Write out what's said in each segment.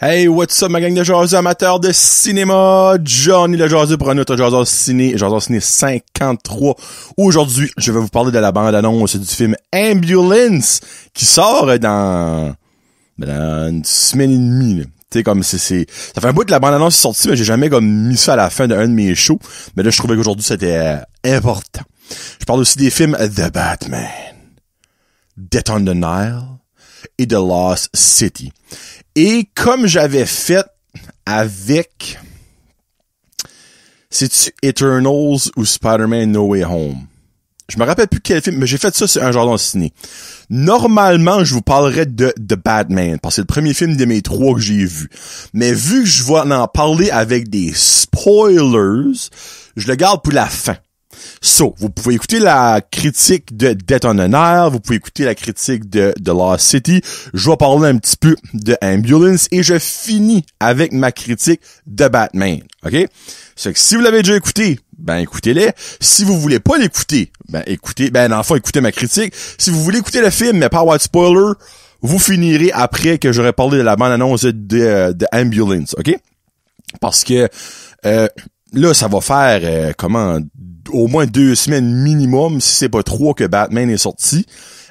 Hey, what's up ma gang de jaseux amateurs de cinéma? Johnny le jaseux pour un autre jaseux ciné 53. Aujourd'hui, je vais vous parler de la bande-annonce du film Ambulance qui sort dans une semaine et demie. Tu sais, comme ça fait un bout de la bande-annonce est sortie, mais j'ai jamais comme mis ça à la fin d'un de mes shows. Mais là, je trouvais qu'aujourd'hui, c'était important. Je parle aussi des films The Batman, Death on the Nile et The Lost City. Et comme j'avais fait avec, c'est-tu Eternals ou Spider-Man No Way Home? Je me rappelle plus quel film, mais j'ai fait ça sur un jardin ciné. Normalement, je vous parlerais de The Batman, parce que c'est le premier film de mes 3 que j'ai vu. Mais vu que je vais en parler avec des spoilers, je le garde pour la fin. So, vous pouvez écouter la critique de Death on the Nile, vous pouvez écouter la critique de Lost City, je vais parler un petit peu de Ambulance et je finis avec ma critique de Batman, ok? C'est que si vous l'avez déjà écouté, ben écoutez-les. Si vous voulez pas l'écouter, dans le fond, écoutez ma critique. Si vous voulez écouter le film, mais pas avoir de spoiler, vous finirez après que j'aurai parlé de la bande-annonce de Ambulance, ok? Parce que, là, ça va faire, au moins 2 semaines minimum, si c'est pas 3 que Batman est sorti.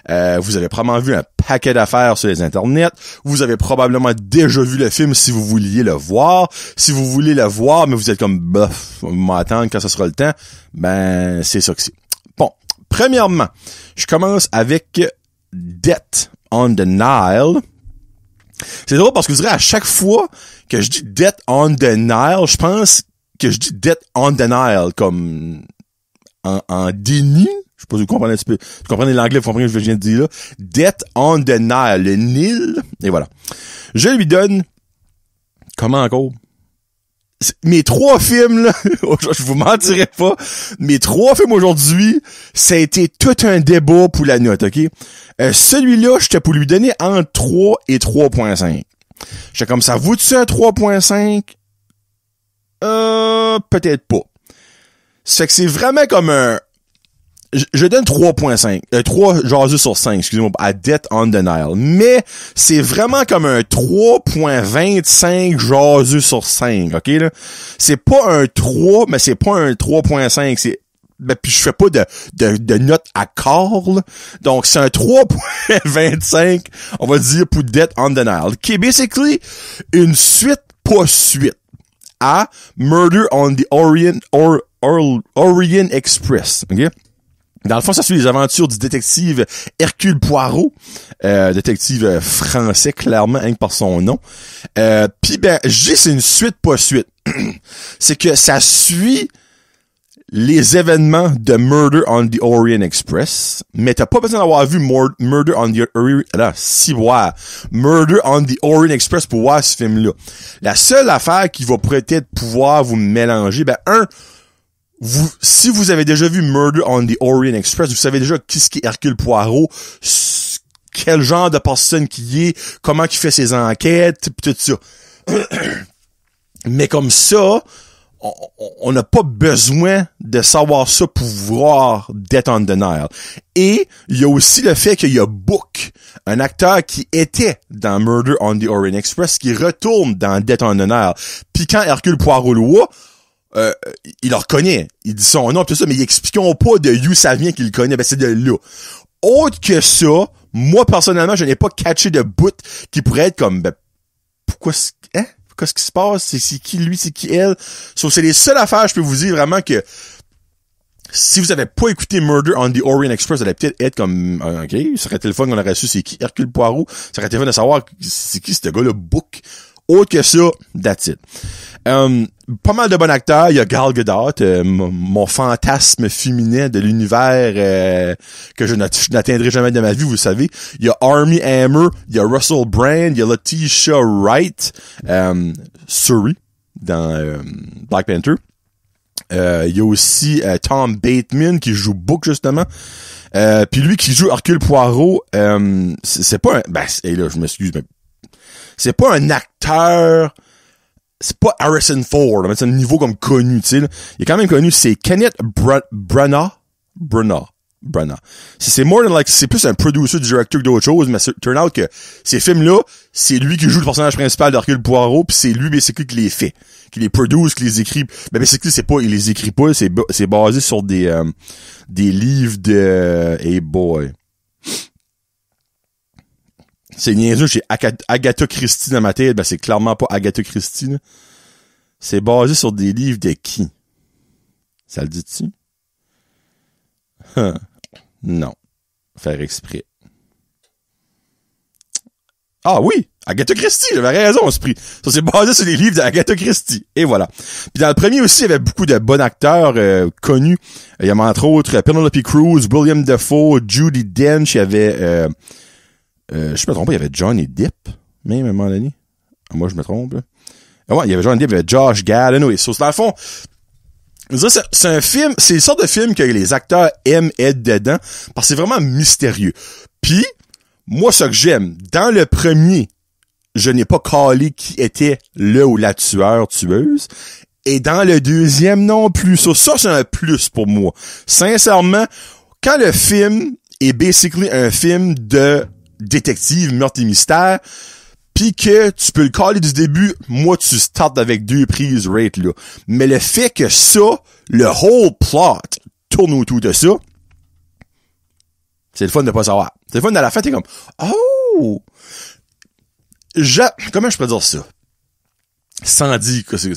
Vous avez probablement vu un paquet d'affaires sur les internets. Vous avez probablement déjà vu le film si vous vouliez le voir. Si vous voulez le voir, mais vous êtes comme, bof, on va m'attendre quand ça sera le temps. Ben, c'est ça que c'est. Bon. Premièrement, je commence avec Death on the Nile. C'est drôle parce que vous direz à chaque fois que je dis Death on the Nile, je pense que je dis Death on the Nile comme en déni. Je sais pas si vous comprenez un petit peu. Vous comprenez l'anglais, vous comprenez ce que je viens de dire là. Death on the Nile, le Nil. Et voilà. Je lui donne, comment encore? Mes 3 films, là, je vous mentirai pas, mes 3 films aujourd'hui, ça a été tout un débat pour la note, ok? Celui-là, j'étais pour lui donner entre 3 et 3.5. J'étais comme ça, vaut-tu un 3.5? Peut-être pas. Ça fait que c'est vraiment comme un... Je donne 3.5. 3 jaseux sur 5, excusez-moi, à Death on the Nile. Mais c'est vraiment comme un 3.25 jaseux sur 5, ok, là? C'est pas un 3, mais c'est pas un 3.5. C'est... puis je fais pas de note à quart, là. Donc, c'est un 3.25, on va dire, pour Death on the Nile. Qui est basically une suite, pas suite, à Murder on the Orient Express, ok? Dans le fond, ça suit les aventures du détective Hercule Poirot, détective français, clairement, rien que par son nom. Puis ben, je dis c'est une suite, pas suite. C'est que ça suit les événements de Murder on the Orient Express, mais t'as pas besoin d'avoir vu Murder on the Orient Express pour voir ce film-là. La seule affaire qui va peut-être pouvoir vous mélanger, si vous avez déjà vu Murder on the Orient Express, vous savez déjà qui est Hercule Poirot, quel genre de personne qui est, comment il fait ses enquêtes, pis tout ça. Mais comme ça, on n'a pas besoin de savoir ça pour voir Death on the Nile. Et il y a aussi le fait qu'il y a Book, un acteur qui était dans Murder on the Orient Express, qui retourne dans Death on the Nile. Puis quand Hercule Poirot le voit, il le reconnaît. Il dit son nom, tout ça, mais ils expliqueront pas de où ça vient qu'il le connaît. Ben, c'est de là. Autre que ça, moi, personnellement, je n'ai pas catché de bout qui pourrait être comme, pourquoi ce qui se passe? C'est qui lui, c'est qui elle? So, c'est les seules affaires, je peux vous dire vraiment que si vous avez pas écouté Murder on the Orient Express, vous allez peut-être être comme, ok, ça aurait été le fun qu'on aurait su c'est qui Hercule Poirot. Ça aurait été le fun de savoir c'est qui ce gars-là, Book. Autre que ça, that's it. Pas mal de bons acteurs. Il y a Gal Gadot, mon fantasme féminin de l'univers que je n'atteindrai jamais de ma vie, vous le savez. Il y a Armie Hammer, il y a Russell Brand, il y a Letitia Wright, Shuri dans Black Panther. Il y a aussi Tom Bateman qui joue Book justement. Puis lui qui joue Hercule Poirot, c'est pas un... là, je m'excuse, mais c'est pas un acteur, c'est pas Harrison Ford, c'est un niveau comme connu, tu sais. Il est quand même connu, c'est Kenneth Branagh. Branagh. C'est more than like, c'est plus un producer, director que d'autres choses, mais turn out que ces films-là, c'est lui qui joue le personnage principal d'Hercule Poirot, pis c'est lui, basically, qui les fait. Qui les produce, qui les écrit. Mais basically, il les écrit pas, c'est basé sur des livres de, hey boy. C'est niaiseux, j'ai Agatha Christie dans ma tête, ben c'est clairement pas Agatha Christie, là. C'est basé sur des livres de qui? Ça le dit-tu? Non. Faire exprès. Ah oui! Agatha Christie, j'avais raison, esprit. Ça, c'est basé sur les livres d'Agatha Christie. Et voilà. Puis dans le premier aussi, il y avait beaucoup de bons acteurs connus. Il y avait entre autres Penelope Cruz, William Dafoe, Judi Dench, il y avait... je me trompe pas, il y avait Johnny Depp, même à un moment donné. Moi, je me trompe, là. Ah ouais, il y avait Johnny Depp, il y avait Josh Gad, anyway. So, dans le fond, c'est un film, c'est le sort de film que les acteurs aiment être dedans, parce que c'est vraiment mystérieux. Puis, moi, ce que j'aime, dans le premier, je n'ai pas calé qui était le ou la tueuse. Et dans le deuxième, non plus. Ça, c'est un plus pour moi. Sincèrement, quand le film est basically un film de détective, meurtre et mystère, pis que tu peux le caller du début, moi, tu startes avec 2 prises rate là. Mais le fait que ça, le whole plot tourne autour de ça, c'est le fun de pas savoir. C'est le fun, à la fin, t'es comme, oh! Comment je peux dire ça? Sans dire que c'est...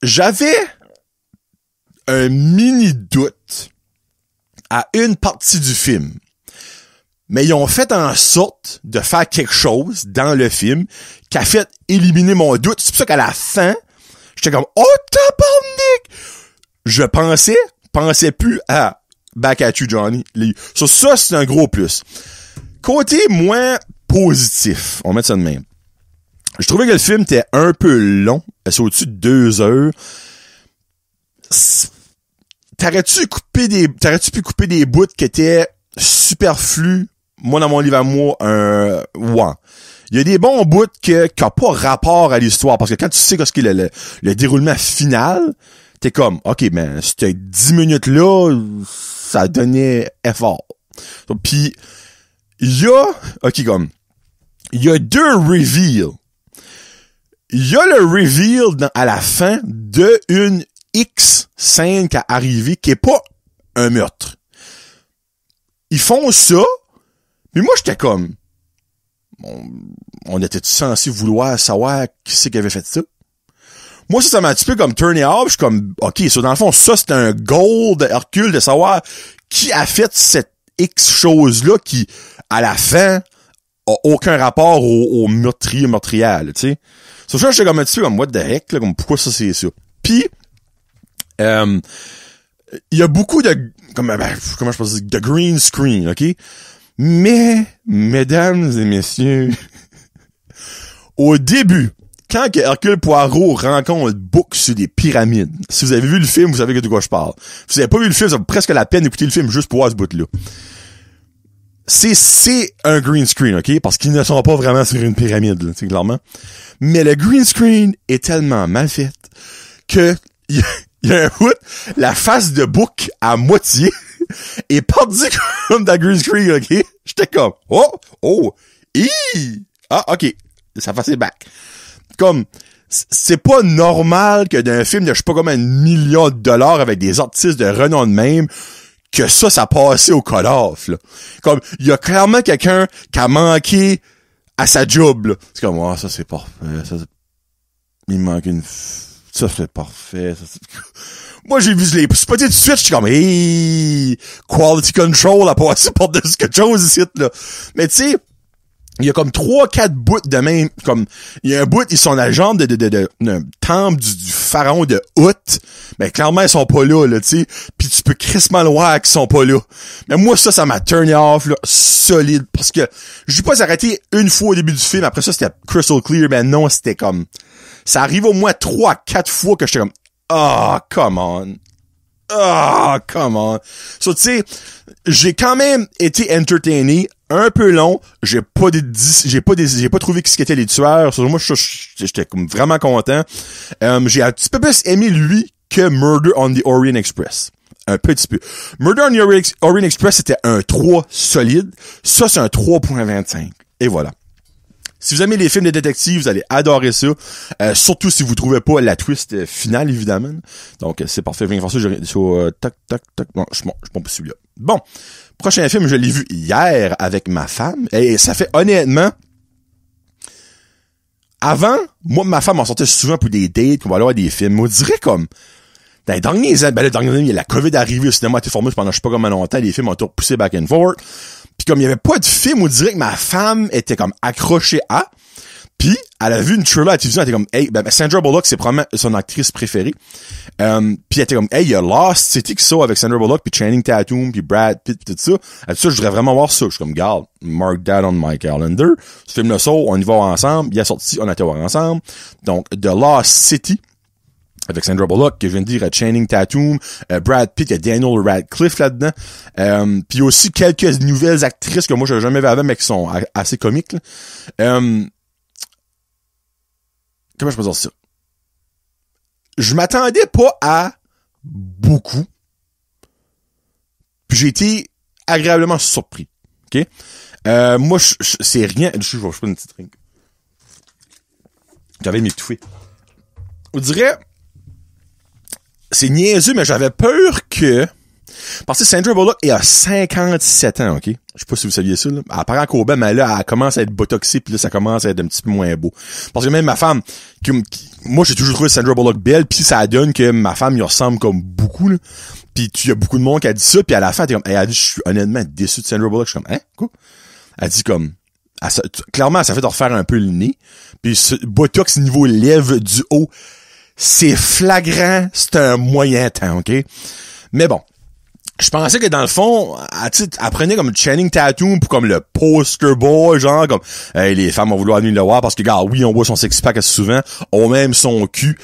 J'avais un mini doute à une partie du film. Mais ils ont fait en sorte de faire quelque chose dans le film qui a fait éliminer mon doute. C'est pour ça qu'à la fin, j'étais comme, oh, tabarnak! Je pensais plus à Back at You, Johnny. Ça, c'est un gros plus. Côté moins positif, on va mettre ça de même. Je trouvais que le film était un peu long. C'est au-dessus de 2 heures. T'aurais-tu pu couper des bouts qui étaient superflus? Moi, dans mon livre à moi, ouais. Il y a des bons bouts qui n'ont pas rapport à l'histoire. Parce que quand tu sais ce qu'est le déroulement final, t'es comme, OK, ben, ces 10 minutes-là, ça donnait effort. Puis, il y a 2 reveals. Il y a le reveal à la fin de une X scène qui a arrivé qui est pas un meurtre. Ils font ça, mais moi j'étais comme, on était censé vouloir savoir qui c'est qui avait fait ça? Moi ça m'a un petit peu comme turné off, je suis comme, ok, ça dans le fond, ça c'est un goal de Hercule de savoir qui a fait cette X chose-là qui, à la fin, a aucun rapport au meurtrière, tu sais. Sur ça, j'étais comme un petit peu comme, what the heck, là, comme, pourquoi ça, c'est ça? Puis, il y a beaucoup de, comment je peux dire, de green screen, ok? Mais, mesdames et messieurs, au début, quand que Hercule Poirot rencontre Book sur des pyramides, si vous avez vu le film, vous savez de quoi je parle. Si vous avez pas vu le film, ça vaut presque la peine d'écouter le film juste pour voir ce bout-là. C'est un green screen, ok? Parce qu'ils ne sont pas vraiment sur une pyramide, là, c'est clairement. Mais le green screen est tellement mal fait que il y a un bout, la face de Book à moitié est perdue comme dans le green screen, ok? J'étais comme, ok, ça faisait back. Comme, c'est pas normal que d'un film de je sais pas combien de millions de dollars avec des artistes de renom de même, que ça passait au call-off, là. Comme, il y a clairement quelqu'un qui a manqué à sa job, là. C'est comme, ça c'est parfait, il manque ça c'est parfait, Moi, j'ai vu les spotter tout de suite, j'étais comme, hey, quality control a passé par-dessus quelque chose ici, là. Mais tu sais, il y a comme 3-4 bouts de même, comme, il y a un bout, ils sont dans la jambe d'un temple du pharaon de Hout. Mais clairement, ils sont pas là, tu sais. Puis tu peux crissement le voir qu'ils sont pas là. Mais moi, ça m'a turné off, là, solide. Parce que, j'ai pas arrêté une fois au début du film. Après ça, c'était crystal clear. Mais non, c'était comme, ça arrive au moins 3-4 fois que j'étais comme, come on. Come on. So, tu sais, j'ai quand même été entertainé, un peu long, j'ai pas trouvé qui étaient les tueurs. So, moi, j'étais comme vraiment content. J'ai un petit peu plus aimé lui que Murder on the Orient Express. un petit peu. Murder on the Orient Express, c'était un 3 solide. Ça, c'est un 3.25. Et voilà. Si vous aimez les films de détectives, vous allez adorer ça. Surtout si vous trouvez pas la twist finale, évidemment. Donc, c'est parfait. Viens faire ça. Tac, tac, tac. Non, je prends pas celui-là. Bon. Prochain film, je l'ai vu hier avec ma femme. Et ça fait honnêtement... Avant, moi ma femme, on sortait souvent pour des dates, qu'on va aller voir des films. On dirait comme... Dans les derniers années, il y a la COVID arrivée, le cinéma a été formé pendant je sais pas comment longtemps, les films ont été repoussés back and forth. Puis comme il y avait pas de film, on dirait que ma femme était comme accrochée à. Puis elle a vu une trailer à la télévision, elle était comme, hey, Sandra Bullock, c'est probablement son actrice préférée. Puis elle était comme, hey, il y a Lost City qui sort avec Sandra Bullock, puis Channing Tatum, puis Brad Pitt, pis tout ça. Elle dit ça, je voudrais vraiment voir ça. Je suis comme, garde, mark that on my calendar. Ce film-là sort, on y va ensemble. Il est sorti, on a été voir ensemble. Donc, The Lost City. Avec Sandra Bullock, que je viens de dire, Channing Tatum, Brad Pitt, il y a Daniel Radcliffe là-dedans. Puis aussi quelques nouvelles actrices que moi je n'ai jamais vu avant, mais qui sont assez comiques. Là. Comment je peux dire ça? Je m'attendais pas à beaucoup. Puis j'ai été agréablement surpris. OK? Moi, c'est rien. Je vais prendre une petite drink. J'avais m'étouffer. On dirait... C'est niaiseux, mais j'avais peur que... Parce que Sandra Bullock est à 57 ans, OK? Je sais pas si vous saviez ça, là. Apparemment qu'au mais là, elle commence à être botoxée, puis là, ça commence à être un petit peu moins beau. Parce que même ma femme, moi, j'ai toujours trouvé Sandra Bullock belle, puis ça donne que ma femme, il ressemble comme beaucoup, là. Puis il y a beaucoup de monde qui a dit ça, puis à la fin, elle a dit, je suis honnêtement déçu de Sandra Bullock. Je suis comme, hein? Quoi? Elle dit comme... clairement, ça fait de refaire un peu le nez. Puis ce botox niveau lèvres du haut... C'est flagrant, c'est un moyen temps, OK? Mais bon, je pensais que dans le fond, elle prenait comme Channing Tatum pour comme le poster boy, genre comme hey, les femmes vont vouloir venir le voir parce que, regarde, oui, on voit son six-pack assez souvent, on même son cul.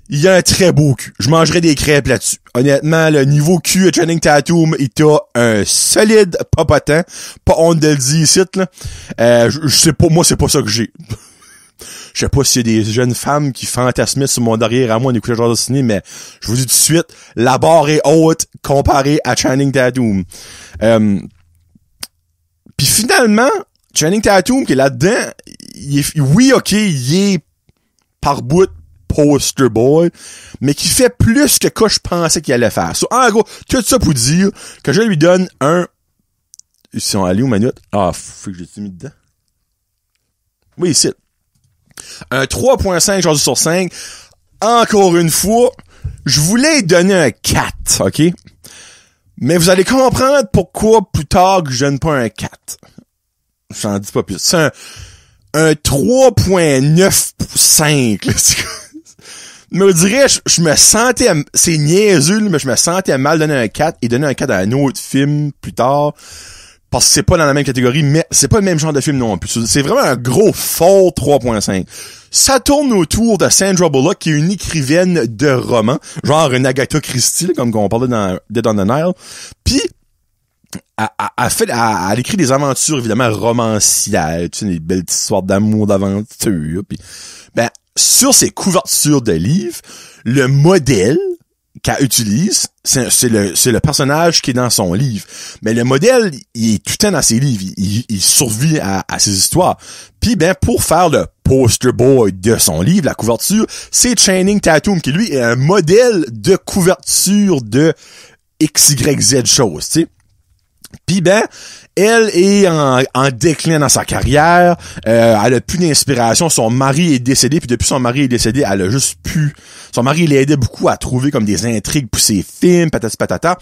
Il a un très beau cul. Je mangerais des crêpes là-dessus. Honnêtement, le niveau cul de Channing Tatum, il t'a un solide popotin. Pas honte de le dire ici, là. Je sais pas, moi, c'est pas ça que j'ai. Je sais pas s'il y a des jeunes femmes qui fantasmaient sur mon derrière à moi en écoutant le genre de ciné, mais je vous dis tout de suite, la barre est haute comparée à Channing Tatum. Puis finalement, Channing Tatum qui est là-dedans, oui, ok, il est par bout poster boy, mais qui fait plus que je pensais qu'il allait faire. So, en gros, tout ça pour dire que je lui donne un... Ils sont allés aux manutes. Ah, faut que j'ai mis dedans. Oui, ici. Un 3.5 aujourd'hui sur 5. Encore une fois, je voulais donner un 4, OK? Mais vous allez comprendre pourquoi plus tard que je donne pas un 4. J'en dis pas plus. C'est un 3.95. Mais on dirait, je me sentais... C'est niaiseux, mais je me sentais mal donner un 4 et donner un 4 à un autre film plus tard. Parce que c'est pas dans la même catégorie, mais c'est pas le même genre de film non plus. C'est vraiment un gros fort 3.5. Ça tourne autour de Sandra Bullock, qui est une écrivaine de romans, genre une Agatha Christie, comme on parlait dans Dead on the Nile. Puis, elle écrit des aventures, évidemment, romancières, tu sais, des belles histoires d'amour, d'aventure. Puis, sur ses couvertures de livres, le modèle qu'elle utilise, c'est le personnage qui est dans son livre. Mais le modèle, il est tout le temps dans ses livres. Il survit à ses histoires. Puis, pour faire le poster boy de son livre, la couverture, c'est Channing Tatum, qui lui est un modèle de couverture de XYZ choses, tu sais. Puis elle est en déclin dans sa carrière, elle a plus d'inspiration, son mari est décédé, puis depuis son mari est décédé, elle a juste pu... Son mari l'aidait beaucoup à trouver comme des intrigues pour ses films, patati patata.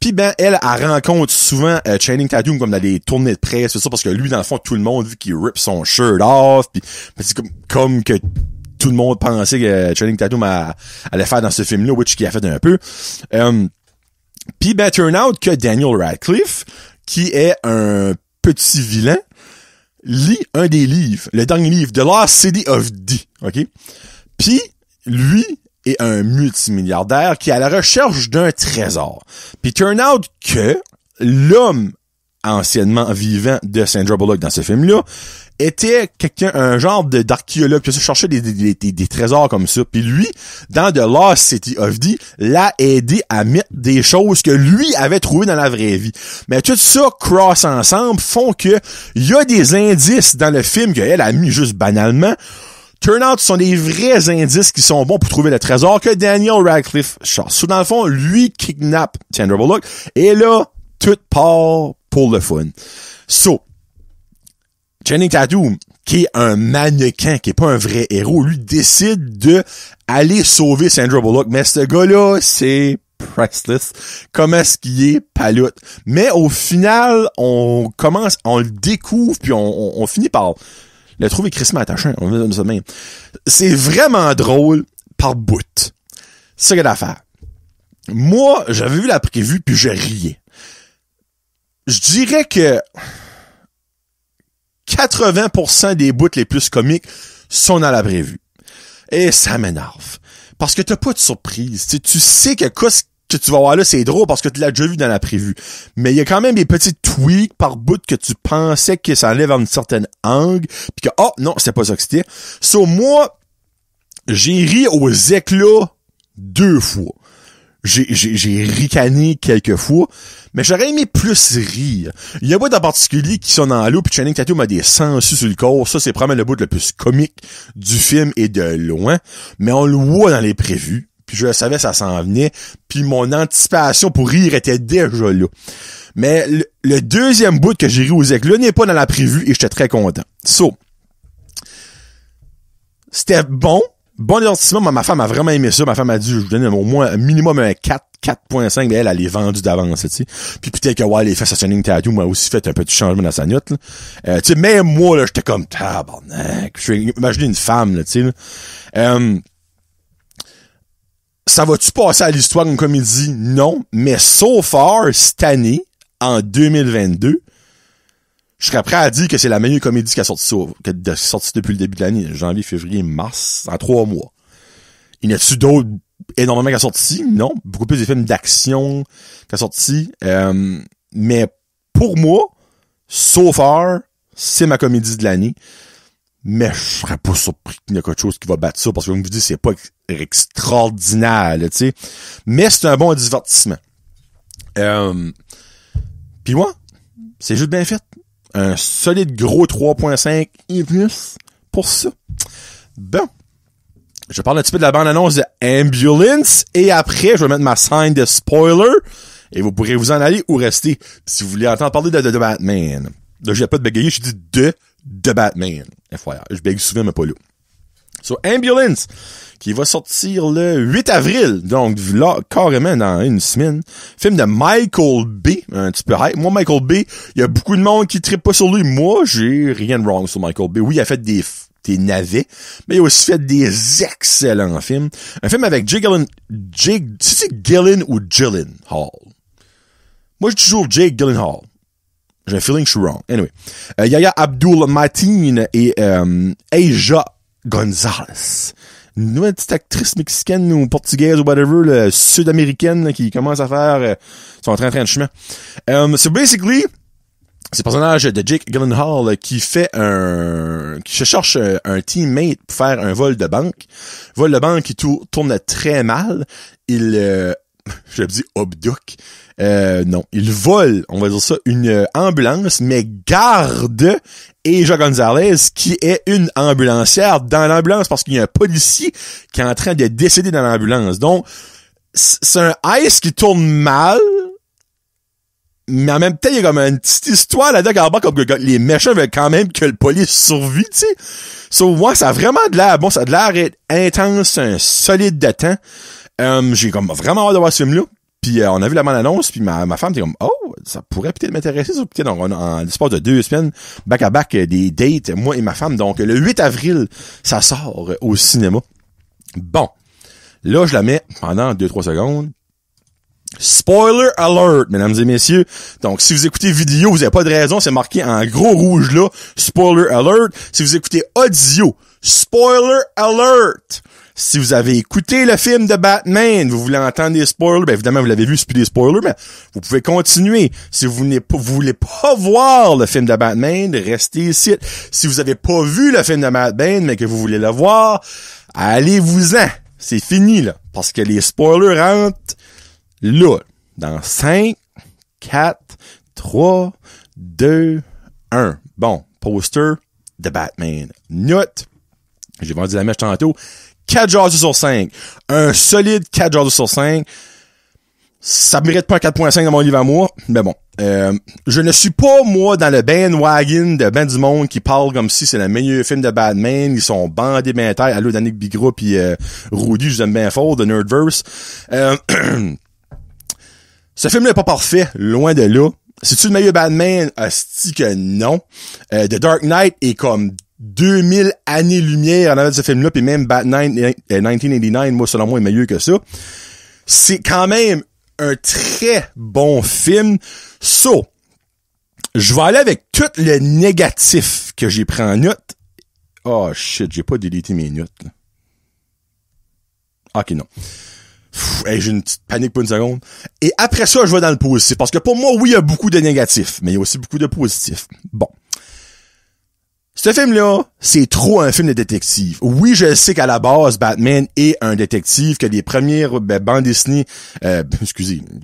Puis elle rencontre souvent Channing Tatum comme dans des tournées de presse, c'est ça, parce que lui, dans le fond, tout le monde, vu qu'il rip son shirt off, puis c'est comme que tout le monde pensait que Channing Tatum allait faire dans ce film-là, which qu'il a fait un peu. Puis turn out que Daniel Radcliffe, qui est un petit vilain, lit un des livres, le dernier livre, The Lost City of D, OK? Puis, lui est un multimilliardaire qui est à la recherche d'un trésor. Puis turn out que l'homme anciennement vivant de Sandra Bullock dans ce film-là, était un genre d'archéologue, puis ça cherchait des trésors comme ça. Puis lui, dans The Lost City of D, l'a aidé à mettre des choses que lui avait trouvées dans la vraie vie. Mais tout ça cross ensemble font que il y a des indices dans le film qu'elle a mis juste banalement. Turn out, ce sont des vrais indices qui sont bons pour trouver le trésor que Daniel Radcliffe cherche. So, dans le fond, lui kidnappe Sandra Bullock et là, tout part pour le fun. So, Channing Tatum, qui est un mannequin, qui est pas un vrai héros, lui décide de aller sauver Sandra Bullock. Mais ce gars-là, c'est priceless. Comment est-ce qu'il est paloute. Mais au final, on le découvre, puis on finit par le trouver crissement attachant. On va dire ça de même. C'est vraiment drôle par bout. C'est ça qu'il y a d'affaire. Moi, j'avais vu la prévue, puis je riais. Je dirais que 80% des bouts les plus comiques sont dans la prévue. Et ça m'énerve. Parce que t'as pas de surprise. Tu sais que ce que tu vas voir là, c'est drôle parce que tu l'as déjà vu dans la prévue. Mais il y a quand même des petits tweaks par bout que tu pensais que ça allait vers une certaine angle. Puis que, non, c'était pas ça que c'était. So, moi, j'ai ri aux éclats 2 fois. J'ai ricané quelques fois, mais j'aurais aimé plus rire. Il y a pas en particulier qui sont dans l'eau, puis Channing Tatum a des sangsues sur le corps. Ça, c'est probablement le bout le plus comique du film et de loin. Mais on le voit dans les prévus, puis je savais ça s'en venait, puis mon anticipation pour rire était déjà là. Mais le deuxième bout que j'ai ri aux éclats n'est pas dans la prévue et j'étais très content. So, c'était bon. Bon divertissement, ma femme a vraiment aimé ça. Ma femme a dit, je vous donne au moins un minimum un 4, 4.5, mais elle est vendue d'avance, tu sais. Puis peut-être que, les fesses à Channing Tatum m'a aussi fait un petit changement dans sa note, là. Tu sais, même moi, là, j'étais comme, tabarnak. Je vais imaginer une femme, là, tu sais, là. Ça va-tu passer à l'histoire d'une comédie? Non. Mais so far, cette année, en 2022, je serais prêt à dire que c'est la meilleure comédie qui a sorti depuis le début de l'année, janvier, février, mars, en 3 mois. Il y en a-tu d'autres énormément qui a sorti? Non. Beaucoup plus des films d'action qui a sorti. Mais pour moi, so far, c'est ma comédie de l'année. Mais je serais pas surpris qu'il y ait quelque chose qui va battre ça, parce que comme je vous dis, c'est pas extraordinaire, tu sais. Mais c'est un bon divertissement. Puis moi, c'est juste bien fait. Un solide gros 3.5 et plus pour ça. Bon. Je parle un petit peu de la bande-annonce de Ambulance et après, je vais mettre ma sign de spoiler et vous pourrez vous en aller ou rester si vous voulez entendre parler de Batman. Là, j'ai pas de bégayer, je dis de Batman. FYI. Je bégaye souvent, mais pas là. So, Ambulance, qui va sortir le 8 avril, donc là, carrément dans une semaine. Film de Michael Bay, un petit peu hype. Moi, Michael Bay, il y a beaucoup de monde qui trippe pas sur lui. Moi, j'ai rien de wrong sur Michael Bay. Oui, il a fait des navets, mais il a aussi fait des excellents films. Un film avec Jake Gyllenhaal ou Gyllenhaal? Moi, je dis toujours Jake Gyllenhaal. J'ai un feeling que je suis wrong. Anyway. Yahya Abdul-Mateen et Asia Gonzalez. Une nouvelle petite actrice mexicaine ou portugaise ou whatever, là, sud-américaine, là, qui commence à faire son train de chemin. So basically, c'est le personnage de Jake Gyllenhaal qui se cherche un teammate pour faire un vol de banque. Vol de banque qui tourne très mal. Je dis obduque. Non, il vole, on va dire ça, une ambulance, mais garde Asia Gonzalez, qui est une ambulancière dans l'ambulance parce qu'il y a un policier qui est en train de décéder dans l'ambulance. Donc, c'est un ice qui tourne mal, mais en même temps, il y a comme une petite histoire là-dedans, comme que les méchants veulent quand même que le police survit, tu sais. So, moi, ça a vraiment de l'air, ça a de l'air intense, un solide de temps. J'ai comme vraiment hâte de voir ce film-là. Puis on a vu la bande-annonce, puis ma femme était comme ça pourrait peut-être m'intéresser. Ça, peut-être en l'espace de 2 semaines, back-à-back, des dates, moi et ma femme. Donc le 8 avril, ça sort au cinéma. Bon, là je la mets pendant 2-3 secondes. Spoiler alert, mesdames et messieurs. Donc si vous écoutez vidéo, vous n'avez pas de raison, c'est marqué en gros rouge là, spoiler alert. Si vous écoutez audio, spoiler alert. Si vous avez écouté le film de Batman, vous voulez entendre des spoilers, ben évidemment vous l'avez vu, c'est plus des spoilers, mais vous pouvez continuer. Si vous voulez pas voir le film de Batman, restez ici. Si vous avez pas vu le film de Batman, mais que vous voulez le voir, allez-vous-en. C'est fini, là. Parce que les spoilers rentrent là. Dans 5, 4, 3, 2, 1. Bon, poster de Batman. Note. J'ai vendu la mèche tantôt. 4 jasus sur 5. Un solide 4 jasus sur 5. Ça mérite pas un 4.5 dans mon livre à moi. Mais bon. Je ne suis pas, moi, dans le bandwagon de ben du monde qui parle comme si c'est le meilleur film de Batman. Ils sont bandés ben terre. Allô, Danick Bigra pis Rudy, je vous aime bien fort, de Nerdverse. Ce film-là est pas parfait. Loin de là. C'est-tu le meilleur Batman? Asti que non. The Dark Knight est comme 2000 années-lumière en avant de ce film-là, puis même Batman 1989, moi, selon moi, est meilleur que ça. C'est quand même un très bon film. So, je vais aller avec tout le négatif que j'ai pris en note. Oh shit, j'ai pas délité mes notes, là. Ok, non. Hey, j'ai une petite panique pour une seconde. Et après ça, je vais dans le positif. Parce que pour moi, oui, il y a beaucoup de négatifs, mais il y a aussi beaucoup de positifs. Bon. Ce film-là, c'est trop un film de détective. Oui, je sais qu'à la base, Batman est un détective, que les premières bandes dessinées,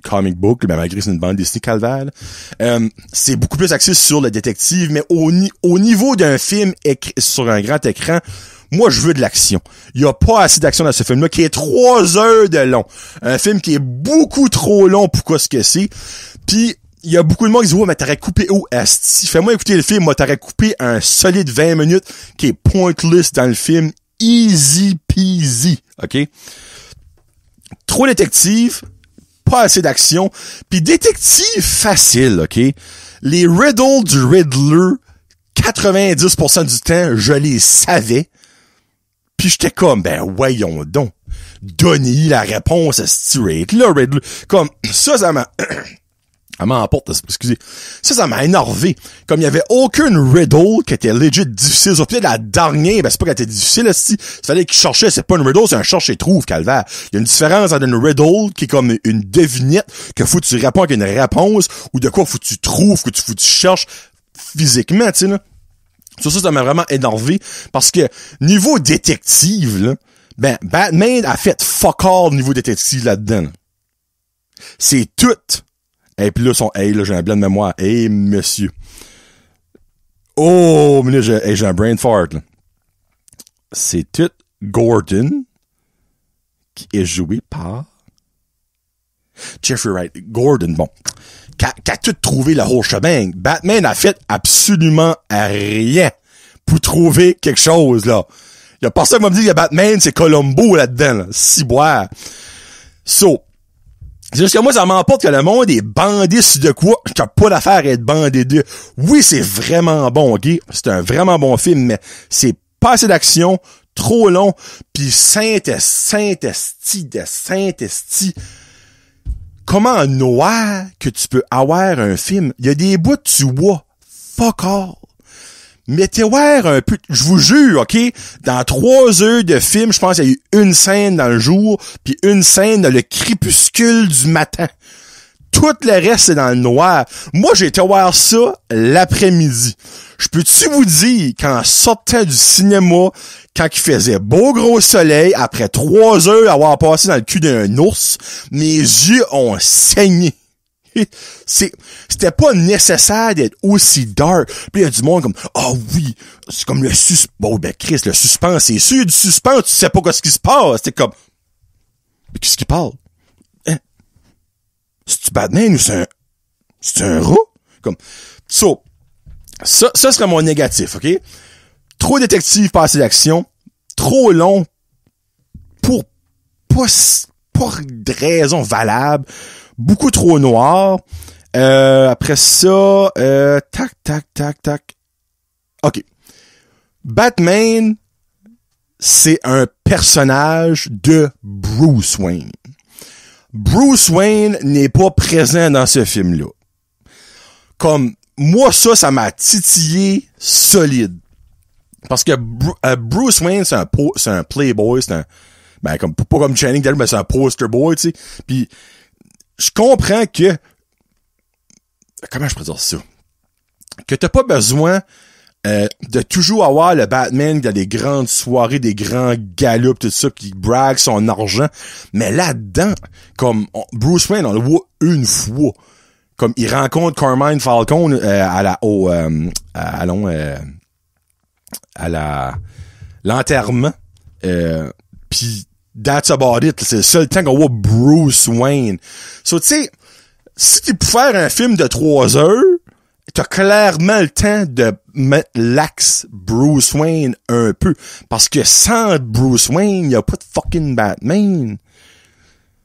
comic book, malgré c'est une bande dessinée calvaire, c'est beaucoup plus axé sur le détective, mais au niveau d'un film sur un grand écran, moi, je veux de l'action. Il y a pas assez d'action dans ce film-là, qui est 3 heures de long. Un film qui est beaucoup trop long pour quoi ce que c'est. Puis, il y a beaucoup de monde qui dit, ouais, mais t'aurais coupé où, asti? Fais-moi écouter le film, moi, t'aurais coupé un solide 20 minutes qui est pointless dans le film. Easy peasy. OK? Trop détective, pas assez d'action, puis détective facile, OK? Les riddles du Riddler, 90% du temps, je les savais. Puis j'étais comme, ben voyons donc, donnez la réponse à ce rate-là, Riddler. Comme, ça m'a... Elle m'emporte, excusez. Ça m'a énervé. Comme il y avait aucune riddle qui était legit difficile. Sauf peut-être la dernière, ben c'est pas qu'elle était difficile, là, si. Il fallait qu'il cherchait, c'est pas une riddle, c'est un cherche et trouve, calvaire. Il y a une différence entre une riddle qui est comme une devinette, que faut que tu réponds avec une réponse, ou de quoi faut que tu trouves, faut que tu cherches physiquement, tu sais, là. Sur ça m'a vraiment énervé. Parce que, niveau détective, là, ben, Batman a fait fuck all niveau détective là-dedans, là. C'est tout. Et puis là, là, j'ai un blanc de mémoire. Hey, monsieur. Oh, mais là, j'ai un brain fart, là. C'est tout Gordon qui est joué par Jeffrey Wright. Gordon, bon. Qui a tout trouvé le whole shebang. Batman a fait absolument rien pour trouver quelque chose, là. Y a personne qui va me dire que Batman, c'est Columbo là-dedans, là. Ciboire. So, c'est juste que moi, ça m'emporte que le monde est bandé sur de quoi qui a pas d'affaire à être bandé de. Oui, c'est vraiment bon, ok? C'est un vraiment bon film, mais c'est pas assez d'action, trop long, pis Saint-Esti. Comment noir que tu peux avoir un film? Il y a des bouts tu vois. Fuck all. Mettez voir un peu, je vous jure, ok? Dans 3 heures de film, je pense qu'il y a eu une scène dans le jour, puis une scène dans le crépuscule du matin. Tout le reste, c'est dans le noir. Moi, j'ai été voir ça l'après-midi. Je peux-tu vous dire qu'en sortant du cinéma, quand il faisait beau gros soleil, après 3 heures avoir passé dans le cul d'un ours, mes yeux ont saigné. C'était pas nécessaire d'être aussi dark. Puis il y a du monde comme, oui, c'est comme le suspense. Bon, ben Chris, le suspense, c'est sûr, du suspense, tu sais pas ce qui se passe. C'était comme, mais qu'est-ce qu'il parle? Hein? C'est-tu Batman ou c'est un rat? Comme, ça serait mon négatif, ok? Trop détective, pas assez d'action. Trop long pour pas de raison valable. Beaucoup trop noir. Après ça, tac. OK. Batman, c'est un personnage de Bruce Wayne. Bruce Wayne n'est pas présent dans ce film-là. Comme, moi, ça m'a titillé solide. Parce que Bruce Wayne, c'est un playboy, Ben, comme, pas comme Channing Tatum, ben, c'est un poster boy, tu sais. Puis, je comprends que, comment je pourrais dire ça? Que t'as pas besoin, de toujours avoir le Batman qui a des grandes soirées, des grands galops, tout ça, qui brague son argent. Mais là-dedans, comme, Bruce Wayne, on le voit une fois. Comme, il rencontre Carmine Falcone, à l'enterrement. Puis that's about it. C'est le seul temps qu'on voit Bruce Wayne. So, tu sais, si tu peux faire un film de 3 heures, t'as clairement le temps de mettre l'axe Bruce Wayne un peu. Parce que sans Bruce Wayne, y a pas de fucking Batman.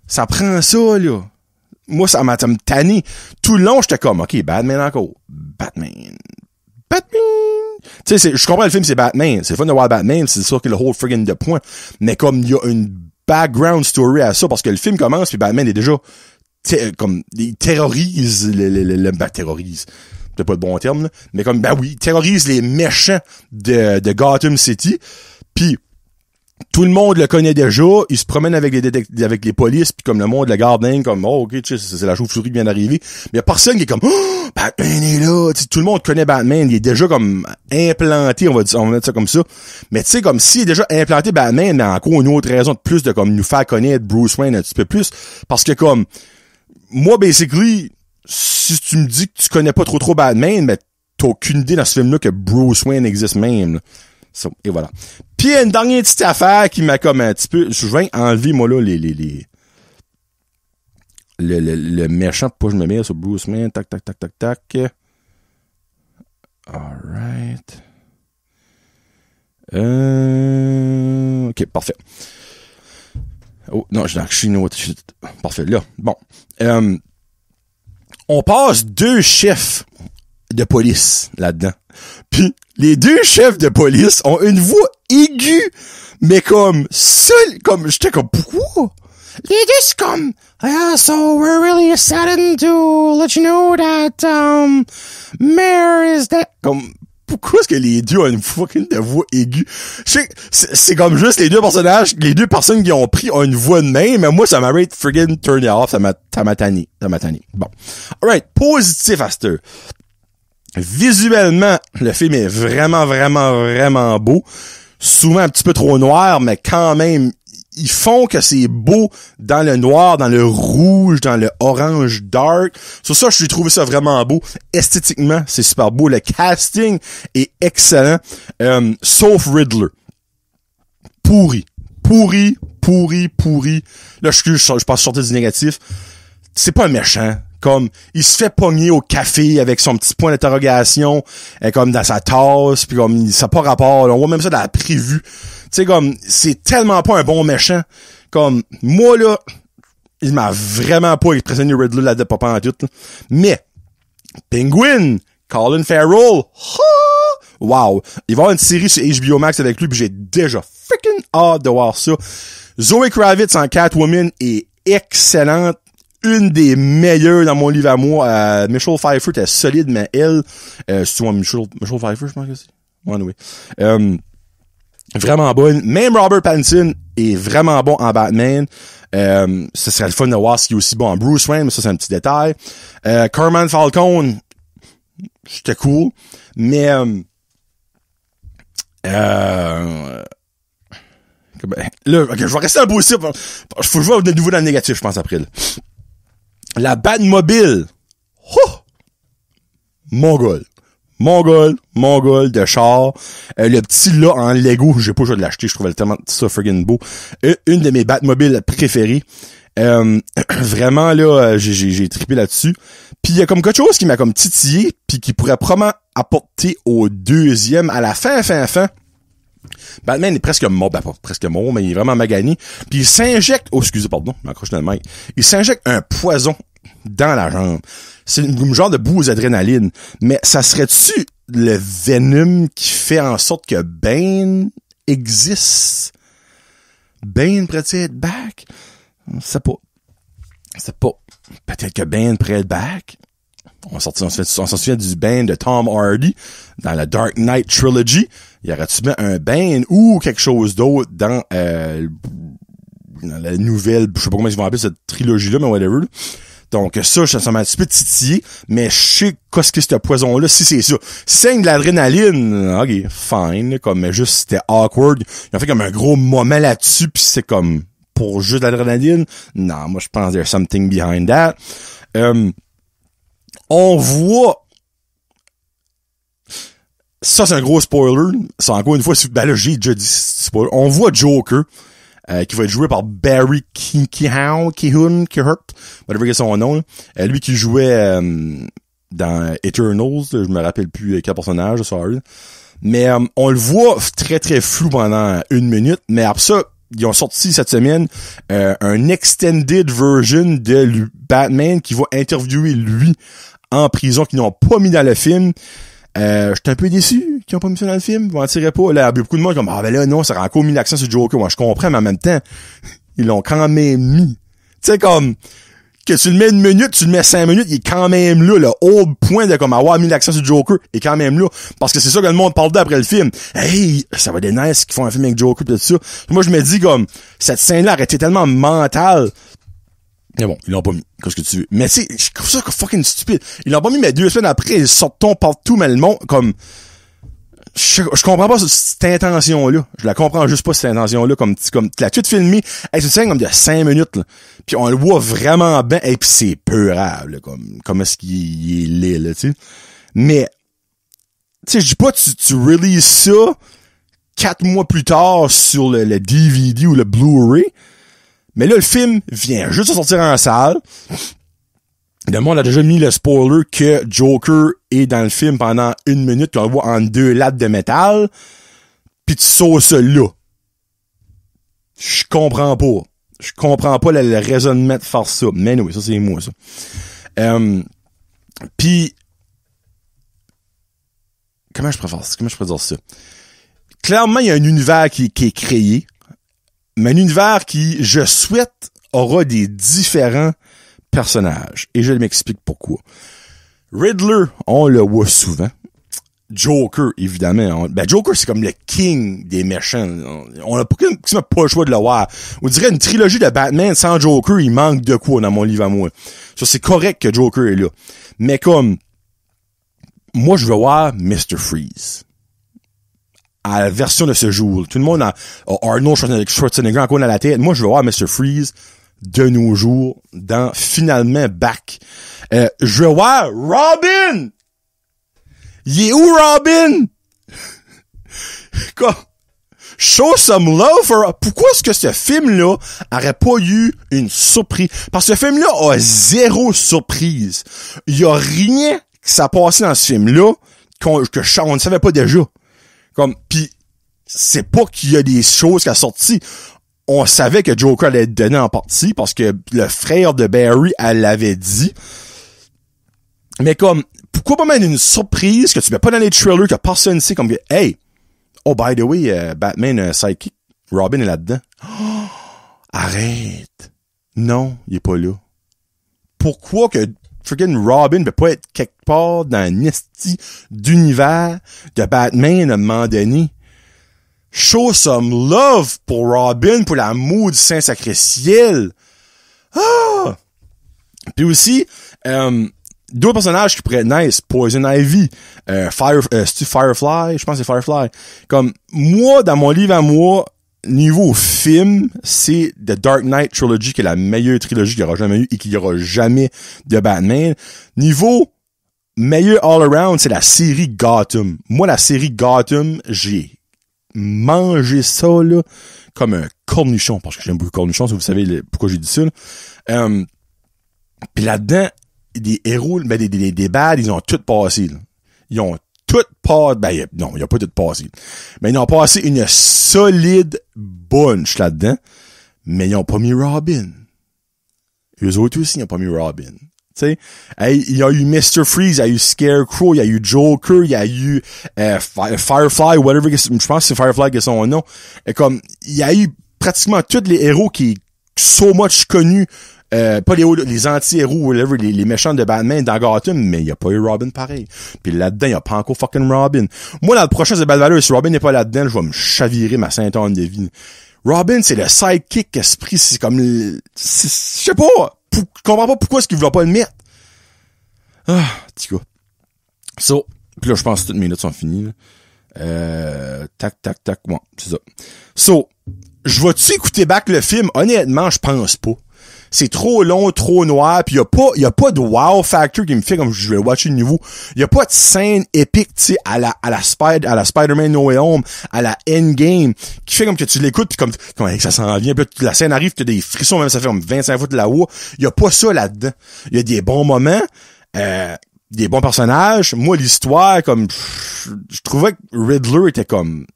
Ça prend ça, là. Moi, ça m'a tanné. Tout le long, j'étais comme, OK, Batman encore. Batman. Tu sais, je comprends le film, c'est Batman. C'est fun de voir Batman, c'est sûr qu'il a le whole friggin' de point. Mais comme, il y a une background story à ça, parce que le film commence, puis Batman est déjà, comme, il terrorise terrorise. C'est pas le bon terme, là. Mais comme, ben oui, il terrorise les méchants de Gotham City. Puis tout le monde le connaît déjà, il se promène avec les polices, puis comme le monde le garde dingue, comme, oh, ok, tu sais, c'est la chauve-souris qui vient d'arriver. Mais y a personne qui est comme, oh, Batman est là, t'sais, tout le monde connaît Batman, il est déjà comme implanté, on va mettre ça comme ça. Mais tu sais, comme s'il est déjà implanté Batman, mais encore une autre raison de plus de comme nous faire connaître Bruce Wayne un petit peu plus, parce que comme, moi, basically, si tu me dis que tu connais pas trop Batman, mais t'as aucune idée dans ce film-là que Bruce Wayne existe même, là. So, et voilà. Puis une dernière petite affaire qui m'a comme un petit peu, je viens enlever moi là le méchant, pour que je me mets sur Bruce Wayne, tac. Alright. Ok, parfait. Oh non, je suis dans parfait là. Bon, on passe 2 chefs de police là-dedans. Puis les 2 chefs de police ont une voix aiguë, mais comme seul, comme j'étais comme pourquoi? Les 2 c'est comme so we're really saddened to let you know that Mayor is dead. Comme pourquoi est-ce que les 2 ont une fucking de voix aiguë? C'est comme juste les 2 personnages, les 2 personnes qui ont pris ont une voix de même, mais moi ça m'a friggin' turn off, ça m'a tanné. Bon. Alright, positif à cette heure. Visuellement, le film est vraiment beau. Souvent un petit peu trop noir, mais quand même, ils font que c'est beau dans le noir, dans le rouge, dans le orange dark. Sur ça, j'ai trouvé ça vraiment beau. Esthétiquement, c'est super beau. Le casting est excellent. Sauf Riddler. Pourri. Là, je passe sortir du négatif. C'est pas un méchant. Comme, il se fait pogner au café avec son petit point d'interrogation, comme dans sa tasse, puis comme, ça n'a pas rapport, là. On voit même ça dans la prévue. Tu sais, comme, c'est tellement pas un bon méchant. Comme, moi, là, il m'a vraiment pas impressionné Riddler là-dedans, pas en tout, là. Mais, Penguin, Colin Farrell, wow! Il va y avoir une série sur HBO Max avec lui, puis j'ai déjà freaking hâte de voir ça. Zoe Kravitz en Catwoman est excellente. Une des meilleures dans mon livre à moi. Michelle Pfeiffer était solide, mais elle, c'est moi Michelle Pfeiffer, je pense que c'est. Anyway. Vraiment bonne. Même Robert Pattinson est vraiment bon en Batman. Ce serait le fun de voir s'il est aussi bon en Bruce Wayne, mais ça c'est un petit détail. Carmine Falcone, c'était cool. Mais là, okay, je vais rester en positif. Faut que je vois de nouveau dans le négatif, je pense, après. Là. La Batmobile. Mongol de char. Le petit là en Lego, j'ai pas le choix de l'acheter, je trouvais tellement ça friggin' beau. Une de mes Batmobiles préférées. Vraiment là, j'ai trippé là-dessus. Puis il y a comme quelque chose qui m'a comme titillé, puis qui pourrait probablement apporter au deuxième, à la fin. Batman est presque mort, ben pas presque mort, mais il est vraiment magané. Puis il s'injecte, je m'accroche dans le mic. Il s'injecte un poison dans la jambe. C'est une genre de bouse d'adrénaline. Mais ça serait-tu le Venom qui fait en sorte que Bane existe? Bane pourrait-il être back? On sait pas. Peut-être que Bane pourrait être back. On s'en souvient du Bane de Tom Hardy dans la Dark Knight Trilogy. Y aurait-tu bien un Bane ou quelque chose d'autre dans la nouvelle, je sais pas comment ils vont appeler cette trilogie-là, mais whatever. Donc ça m'a un petit peu titillé, mais je sais qu'est-ce que ce poison-là, si c'est ça. Si c'est de l'adrénaline, ok, fine, comme mais juste c'était awkward. Ils ont fait comme un gros moment là-dessus, puis c'est comme pour juste de l'adrénaline. Non, moi je pense there's something behind that. On voit ça, c'est un gros spoiler. C'est encore une fois, ben là, j'ai déjà dit spoiler. On voit Joker, qui va être joué par Barry Keoghan, whatever est son nom. Lui qui jouait dans Eternals, je me rappelle plus quel personnage, sorry. Mais on le voit très très flou pendant 1 minute, mais après ça, ils ont sorti cette semaine un extended version de Batman qui va interviewer lui en prison, qu'ils n'ont pas mis dans le film. J'étais un peu déçu qu'ils ont pas mis ça dans le film. Vous en tirez pas. Là, il y a beaucoup de monde comme, ah, ben là, non, ça a encore mis l'accent sur Joker. Moi, je comprends, mais en même temps, ils l'ont quand même mis. Tu sais, comme, que tu le mets 1 minute, tu le mets 5 minutes, il est quand même là. Le haut point de comme avoir mis l'accent sur Joker est quand même là. Parce que c'est ça que le monde parle d'après le film. Hey, ça va être nice qu'ils font un film avec Joker pis tout ça. Moi, je me dis comme, cette scène-là aurait été tellement mentale. Mais bon, ils l'ont pas mis. Qu'est-ce que tu veux? Mais tu sais, je trouve ça fucking stupide. Ils l'ont pas mis, mais 2 semaines après, ils sortent ton partout, mais le monde, comme, je comprends pas cette intention-là. Je la comprends juste pas, cette intention-là. Comme, la toute filmée, c'est une scène comme de 5 minutes, là. Puis on le voit vraiment bien, et puis c'est peurable, là, comme est-ce qu'il est laid, là, tu sais. Mais, tu sais, je dis pas, tu releases ça 4 mois plus tard sur le DVD ou le Blu-ray. Mais là, le film vient juste de sortir en salle. Le monde a déjà mis le spoiler que Joker est dans le film pendant 1 minute, qu'on le voit en 2 lattes de métal, pis tu sauves ça là. Je comprends pas. Je comprends pas le raisonnement de faire ça. Mais oui, ça c'est moi, ça. Pis, comment je pourrais dire ça? Clairement, il y a un univers qui est créé. Mais un univers qui, je souhaite, aura des différents personnages. Et je m'explique pourquoi. Riddler, on le voit souvent. Joker, évidemment. Joker, c'est comme le king des méchants. On n'a pas le choix de le voir. On dirait une trilogie de Batman sans Joker, il manque de quoi dans mon livre à moi. Ça, c'est correct que Joker est là. Mais comme, moi, je veux voir Mr. Freeze. À la version de ce jour. Tout le monde a Arnold Schwarzenegger encore dans la tête. Moi, je veux voir Mr. Freeze de nos jours dans finalement Back. Je veux voir Robin! Il est où Robin? Quoi? Show some love for... Pourquoi est-ce que ce film-là aurait pas eu une surprise? Parce que ce film-là a 0 surprise. Il y a rien qui s'est passé dans ce film-là qu'on ne savait pas déjà. Comme, pis, c'est pas qu'il y a des choses qui a sorti. On savait que Joker allait être donné en partie parce que le frère de Barry, elle l'avait dit. Mais comme, pourquoi pas mettre une surprise que tu mets pas dans les trailers que personne ne sait comme que, hey, oh, by the way, Batman, sidekick, Robin est là-dedans. Oh, arrête. Non, il est pas là. Pourquoi que freaking Robin peut pas être quelque part dans un esti d'univers de Batman à un moment donné? Show some love pour Robin, pour l'amour du Saint-Sacré-Ciel. Ah! Puis aussi, 2 personnages qui pourraient être nice. Poison Ivy, Firefly, je pense que c'est Firefly. Comme, moi, dans mon livre à moi, niveau film, c'est The Dark Knight Trilogy qui est la meilleure trilogie qu'il y aura jamais eu et qu'il y aura jamais de Batman. Niveau meilleur all around, c'est la série Gotham. Moi, la série Gotham, j'ai mangé ça, là, comme un cornichon, parce que j'aime beaucoup le cornichon, si vous savez pourquoi j'ai dit ça, là. Pis là-dedans, des héros, des bads, ils ont tout passé, là. Ils ont tout passé, non, ils ont pas tout passé. Mais ils ont passé une solide bunch là-dedans, mais ils ont pas mis Robin. Eux autres aussi, ils ont pas mis Robin. Tu sais, il y a eu Mr. Freeze, il y a eu Scarecrow, il y a eu Joker, il y a eu Firefly, whatever, je pense que c'est Firefly qui est son nom. Et comme, il y a eu pratiquement tous les héros qui so much connus, pas les anti-héros, whatever, les méchants de Batman dans Gotham, mais il y a pas eu Robin pareil. Puis là-dedans, il y a pas encore fucking Robin. Moi, dans le prochain The Bad Valor, si Robin n'est pas là-dedans, je vais me chavirer ma Sainte-Anne de vie. Robin, c'est le sidekick esprit, c'est comme, je sais pas, je comprends pas pourquoi est-ce qu'ils voulaient pas le mettre. Ah, petit cas. So, pis là, je pense que toutes mes notes sont finies, là. Tac, ouais, c'est ça. So, je vais-tu écouter back le film? Honnêtement, je pense pas. C'est trop long, trop noir, pis y a pas de wow factor qui me fait comme je vais le watcher de nouveau. Y a pas de scène épique, tu sais, à la Spider-Man No Way Home, à la Endgame, qui fait comme que tu l'écoutes pis comme ça s'en vient, pis là, la scène arrive, t'as des frissons, même ça fait comme 25 fois de la haut. Y a pas ça là-dedans. Y a des bons moments, des bons personnages. Moi, l'histoire, comme, je trouvais que Riddler était comme,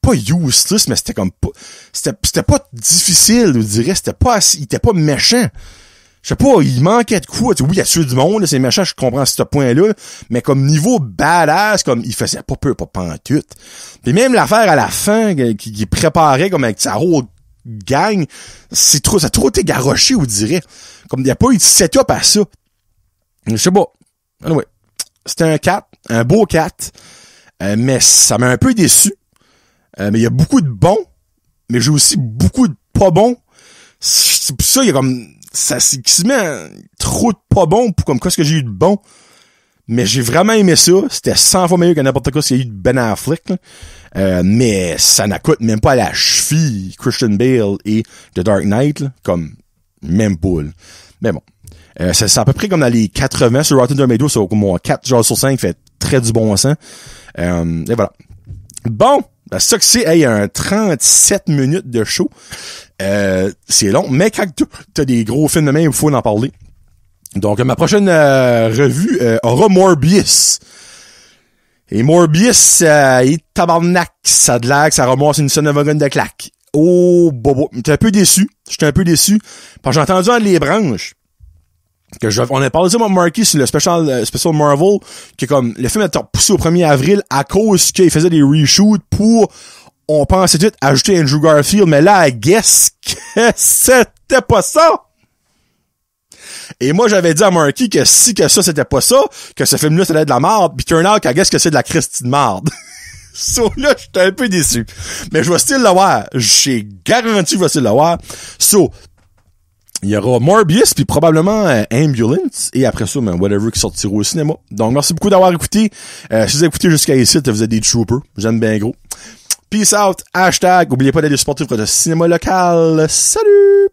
pas useless, mais c'était comme pas, c'était pas difficile, je dirais, il était pas méchant. Je sais pas, il manquait de quoi, oui, il y a tué du monde, là, c'est méchant, je comprends ce point-là, mais comme niveau badass, comme, il faisait pas peur, pas pantoute. Puis même l'affaire à la fin, qui préparait comme avec sa whole gang, ça a trop été garoché, on dirait. Comme, il y a pas eu de setup à ça. Je sais pas. Anyway. C'était un 4, un beau 4, mais ça m'a un peu déçu. Mais il y a beaucoup de bons, mais j'ai aussi beaucoup de pas bons. C'est pour ça, il y a comme, ça, c'est quasiment trop de pas bons pour comme quoi ce que j'ai eu de bon. Mais j'ai vraiment aimé ça. C'était 100 fois meilleur que n'importe quoi s'il y a eu de Ben Affleck, là. Mais ça n'accoute même pas à la cheville Christian Bale et The Dark Knight, là, comme, même pas, là. Mais bon. C'est à peu près comme dans les 80 sur Rotten Tomatoes, c'est comme mon 4 genre sur 5 fait très du bon sens. Et voilà. Bon. Ben, ça que c'est, il y a un 37 minutes de show. C'est long, mais quand t'as des gros films de même, il faut en parler. Donc, ma prochaine revue aura Morbius. Et Morbius, il est tabarnak. Ça a de l'air que ça ramasse une sonne de claque. Oh, bobo. J'étais un peu déçu. Parce que j'ai entendu entre les branches on a parlé de ça, moi, Marky, sur le special Marvel, que comme, le film a été repoussé au 1er avril à cause qu'il faisait des reshoots pour, on pensait tout, ajouter Andrew Garfield, mais là, I guess que c'était pas ça! Et moi, j'avais dit à Marky que si que ça, c'était pas ça, que ce film-là, c'était de la merde, pis turn out, I guess que c'est de la Christie de merde. So, là, j'étais un peu déçu. Mais je vais still l'avoir. J'ai garanti que je vais still l'avoir. So, il y aura Morbius, puis probablement Ambulance, et après ça, whatever qui sortira au cinéma. Donc, merci beaucoup d'avoir écouté. Si vous avez écouté jusqu'à ici, vous êtes des troopers. J'aime bien gros. Peace out. #. N'oubliez pas d'aller supporter votre cinéma local. Salut!